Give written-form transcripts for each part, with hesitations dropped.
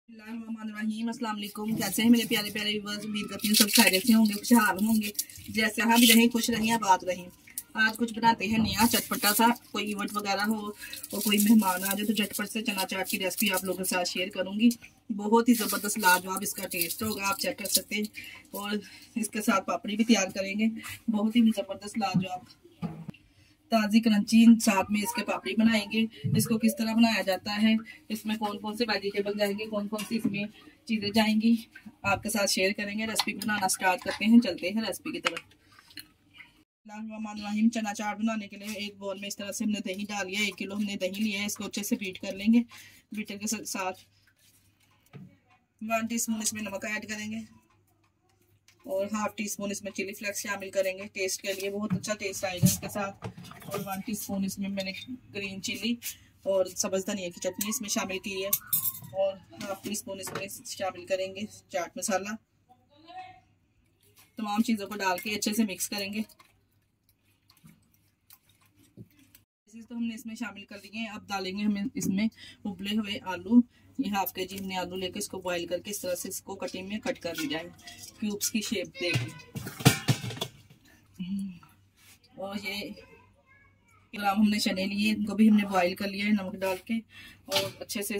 बिस्मिल्लाहिर्रहमानिर्रहीम। अस्सलाम वालेकुम। कैसे हैं मेरे प्यारे प्यारे व्यूअर्स? उम्मीद करती हूँ सब खैरियत से होंगे, खुशहाल होंगे। जैसे हम भी रहें, खुश रहें, आबाद रहें। आज कुछ बनाते हैं नया चटपटा सा, कोई इवेंट वगैरह हो और कोई मेहमान आ जाए तो झटपट से चना चाट की रेसिपी आप लोगों के साथ शेयर करूंगी। बहुत ही ज़बरदस्त लाजवाब इसका टेस्ट होगा, आप चेक कर सकते हैं। और इसके साथ पापड़ी भी तैयार करेंगे, बहुत ही ज़बरदस्त लाजवाब ताज़ी क्रंची। साथ में इसके पापड़ी बनाएंगे। इसको किस तरह बनाया जाता है, इसमें कौन कौन से वेजिटेबल जाएंगे, कौन कौन सी इसमें चीज़ें जाएंगी, आपके साथ शेयर करेंगे। रेसिपी बनाना स्टार्ट करते हैं, चलते हैं रेसिपी की तरफ। बिस्मिल्लाहिर्रहमानिर्रहीम। चना चाट बनाने के लिए एक बोल में इस तरह से हमने दही डाल लिया। 1 किलो हमने दही लिया है, इसको अच्छे से बीट कर लेंगे। बीटर के साथ 1 टीस्पून इसमें नमक ऐड करेंगे और 1/2 टीस्पून इसमें चिली फ्लेक्स शामिल करेंगे। टेस्ट के लिए बहुत अच्छा टेस्ट आएगा इसके साथ। और 1 टीस्पून इसमें मैंने ग्रीन चिली और सब्ज़ धनिया की चटनी इसमें शामिल की है। और 1/2 टीस्पून इसमें शामिल करेंगे चाट मसाला। तमाम चीज़ों को डाल के अच्छे से मिक्स करेंगे। तो हमने इसमें शामिल कर दिए हैं। अब डालेंगे हमें इसमें उबले हुए आलू। ये 1/2 kg हमने आलू लेके इसको बॉईल करके इस तरह से इसको कटिंग में कट कर लिया है, क्यूब्स की शेप देके। और ये ग्राम हमने चने लिए, इनको भी हमने बॉईल कर लिया है नमक डाल के। और अच्छे से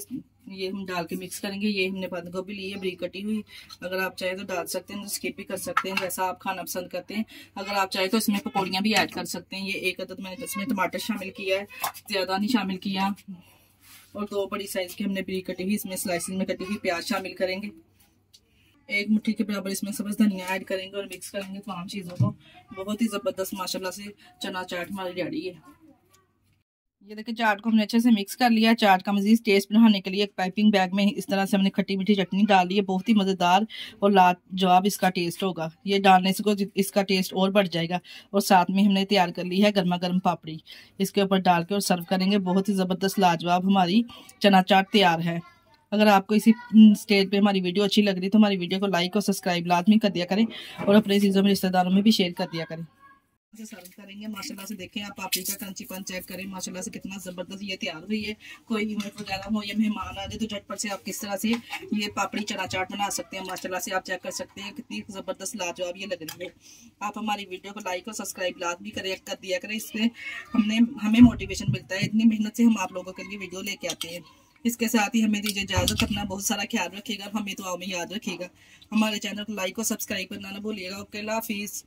ये हम डाल के मिक्स करेंगे। ये हमने बंद गोभी ली है बारीक कटी हुई। अगर आप चाहे तो डाल सकते हैं, तो स्किप भी कर सकते हैं, जैसा आप खाना पसंद करते हैं। अगर आप चाहे तो इसमें पकौड़ियाँ भी ऐड कर सकते हैं। ये 1 अदद मैंने इसमें टमाटर शामिल किया है, ज़्यादा नहीं शामिल किया। और 2 बड़ी साइज की हमने बारीक कटी हुई इसमें स्लाइसिस में कटी हुई प्याज शामिल करेंगे। 1 मुट्ठी के बराबर इसमें सब्ज़ धनिया ऐड करेंगे और मिक्स करेंगे तमाम चीज़ों को। बहुत ही ज़बरदस्त माशाल्लाह से चना चाट हमारी रेडी है। ये देखिए चाट को हमने अच्छे से मिक्स कर लिया। चाट का मज़ीद टेस्ट बनाने के लिए एक पाइपिंग बैग में इस तरह से हमने खट्टी मीठी चटनी डाल दी है। बहुत ही मज़ेदार और लाजवाब इसका टेस्ट होगा। ये डालने से को इसका टेस्ट और बढ़ जाएगा। और साथ में हमने तैयार कर ली है गर्मा गर्म पापड़ी, इसके ऊपर डाल के और सर्व करेंगे। बहुत ही ज़बरदस्त लाजवाब हमारी चना चाट तैयार है। अगर आपको इसी स्टेज पे हमारी वीडियो अच्छी लग रही तो हमारी वीडियो को लाइक और सब्सक्राइब लाजमी कर दिया करें और अपने चीज़ों में रिश्तेदारों में भी शेयर कर दिया करें। से सर्व करेंगे। माशाल्लाह से देखें आप पापड़ी का क्रंचीपन चेक करें। माशाल्लाह से कितना ज़बरदस्त ये तैयार हुई है। कोई इवेंट वगैरह हो या मेहमान आ जाए तो झटपट से आप किस तरह से ये पापड़ी चना चाट बना सकते हैं। माशाल्लाह से आप चेक कर सकते हैं कितनी ज़बरदस्त लाजवाब ये लग रही है। आप हमारी वीडियो को लाइक और सब्सक्राइब लाजमी कर दिया करें। इससे हमें मोटिवेशन मिलता है। इतनी मेहनत से हम आप लोगों के लिए वीडियो लेके आते हैं। इसके साथ ही हमें दीजिए इजाज़त। अपना बहुत सारा ख्याल रखिएगा, हमें तो आओ में याद रखिएगा। हमारे चैनल को लाइक और सब्सक्राइब करना ना भूलिएगा। ओके, अल्लाह हाफिज़।